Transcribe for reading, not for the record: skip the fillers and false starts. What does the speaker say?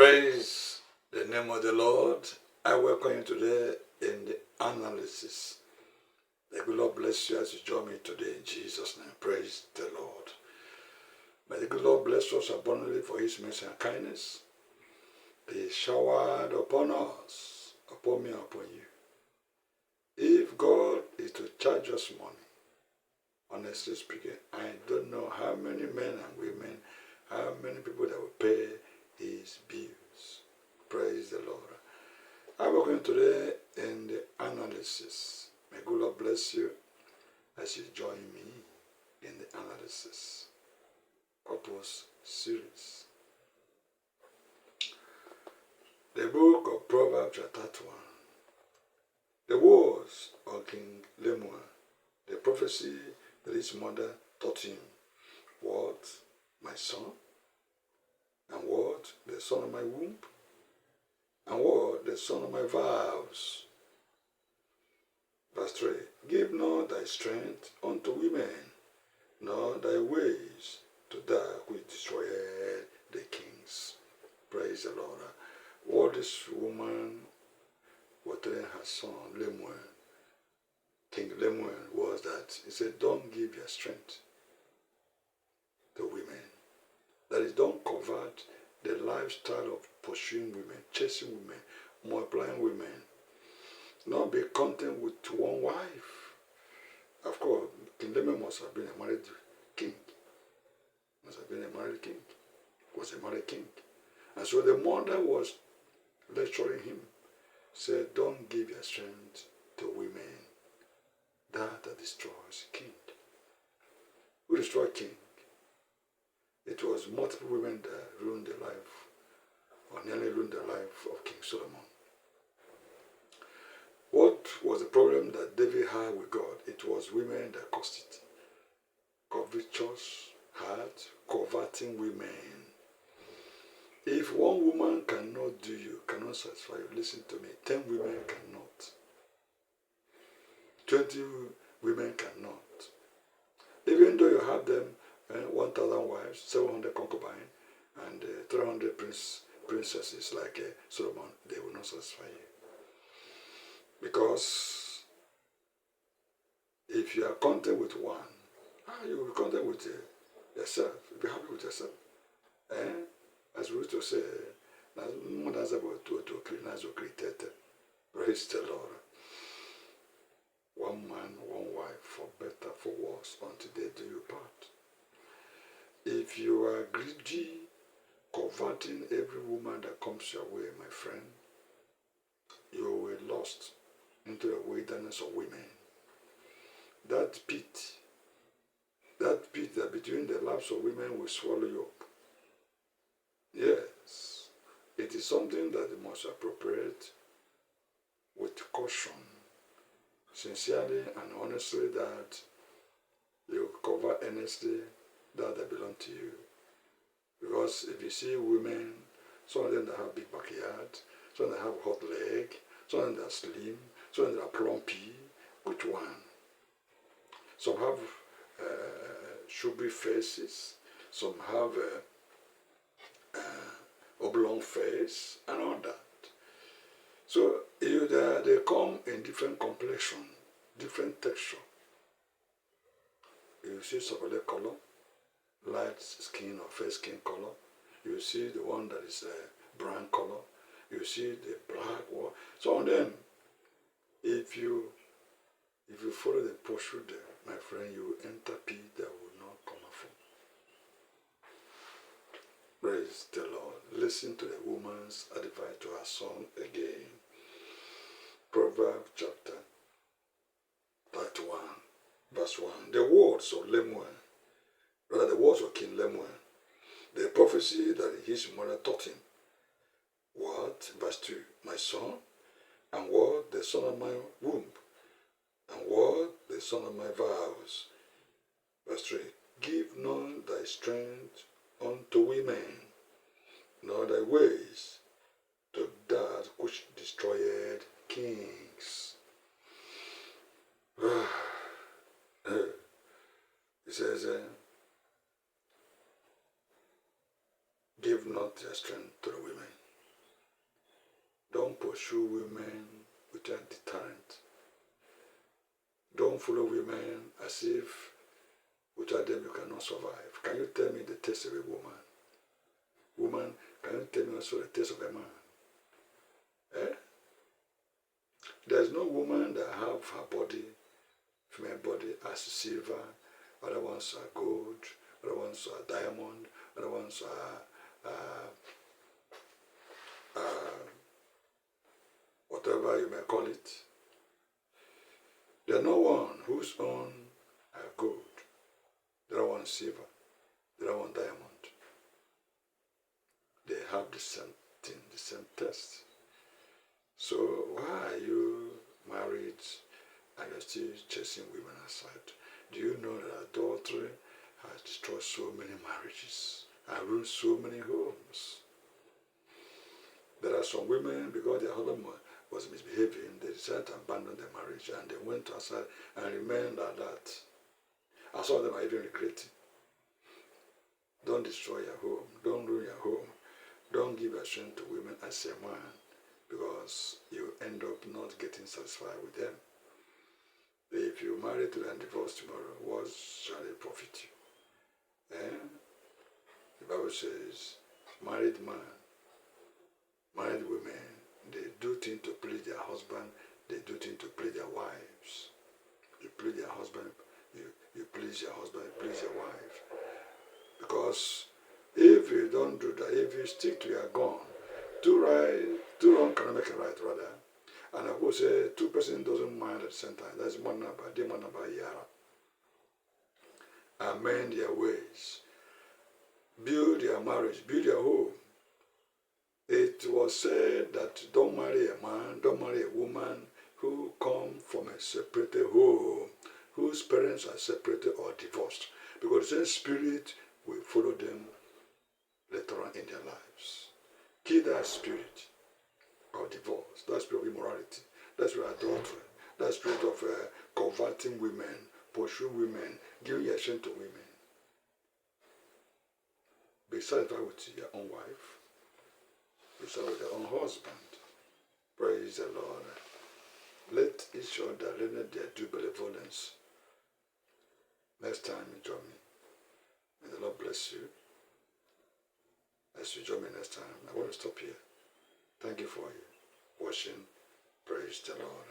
Praise the name of the Lord. I welcome you today in the analysis. The good Lord bless you as you join me today in Jesus' name. Praise the Lord. May the good Lord bless us abundantly for his mercy and kindness. He showered upon us, upon me, upon you. If God is to charge us money, honestly speaking, I don't know how many men and women, how many people that will pay his bills. Praise the Lord. I welcome you today in the analysis. May good Lord bless you as you join me in the analysis. Purpose series. The book of Proverbs chapter 31. The words of King Lemuel, the prophecy that his mother taught him. What? My son? And what? The son of my womb? And what? The son of my vows. Verse 3. Give not thy strength unto women, nor thy ways to that which destroyed the kings. Praise the Lord. What this woman was telling her son, Lemuel, King Lemuel, was that he said, don't give your strength to women. That is, don't convert the lifestyle of pursuing women, chasing women, multiplying women. Not be content with one wife. Of course, King Lemuel must have been a married king. Must have been a married king. Was a married king. And so the mother was lecturing him. Said, don't give your strength to women. That destroys king. Who destroyed king? It was multiple women that ruined the life, or nearly ruined the life of King Solomon. What was the problem that David had with God? It was women that caused it. Covetous heart, coveting women. If one woman cannot do you, cannot satisfy you, listen to me, 10 women cannot. 20 women cannot. Even though you have them 1,000 wives, 700 concubines, and 300 princesses like Solomon, they will not satisfy you. Because if you are content with one, you will be content with yourself. You'll be happy with yourself. As we used to say, more than about to create. Praise the Lord. One man, one wife, for better, for worse, until they do you part. If you are greedy, coveting every woman that comes your way, my friend, you will be lost into a wilderness of women. That pit that between the laps of women will swallow you up. Yes, it is something that you must appropriate with caution, sincerely and honestly, that you cover earnestly that belong to you. Because if you see women, some of them that have big backyard, some that have hot leg, some of them that are slim, some of them that are plumpy, which one? Some have chubby faces, some have oblong face, and all that. So they come in different complexion, different texture. You see chocolate color, light skin or fair skin color. You see the one that is brown color. You see the black one. So on them, if you follow the posture there, my friend, you will enter pit that will not come out from. Praise the Lord. Listen to the woman's advice to her son again. Proverbs chapter 31, verse 1. The words of Lemuel, rather the words of King Lemuel, the prophecy that his mother taught him. What? Verse 2. My son, and what? The son of my womb, and what? The son of my vows. Verse 3. Give not thy strength unto women, nor thy ways to that which destroyed kings. He says, give not their strength to the women. pursue women without deterrent. Don't follow women as if without them you cannot survive. Can you tell me the taste of a woman? Woman, can you tell me also the taste of a man? Eh? There's no woman that have her body, female body, as silver. Other ones are gold. Other ones are diamond. Other ones are whatever you may call it. There's no one whose own are gold. The other one silver. The other one diamond. They have the same thing, the same test. So why are you married and you're still chasing women aside? Do you know that adultery has destroyed so many marriages and ruined so many homes? There are some women, because their husband was misbehaving, they decided to abandon their marriage and they went outside and remained like that. And some of them are even regretting. Don't destroy your home. Don't ruin your home. Don't give your strength to women as a man, because you end up not getting satisfied with them. If you marry to and divorce tomorrow, what shall it profit you? The Bible says, married man, married women, they do things to please their husband, they do things to please their wives. You please their husband, you please your husband, you please your wife. Because if you don't do that, if you stick to your gun, two wrong cannot make a right, rather. And I will say, two persons doesn't mind at the same time. That's one number, yara. Amend their ways. Build your marriage, build your home. It was said that don't marry a man, don't marry a woman who come from a separated home, whose parents are separated or divorced. Because the same spirit will follow them later on in their lives. Kill that spirit of divorce, that spirit of immorality, that spirit of adultery, that spirit of converting women, pursuing women, giving your shame to women. Be satisfied with your own wife. Be satisfied with your own husband. Praise the Lord. Let each other render their due benevolence. Next time you join me. May the Lord bless you. As you join me next time, I want to stop here. Thank you for watching. Praise the Lord.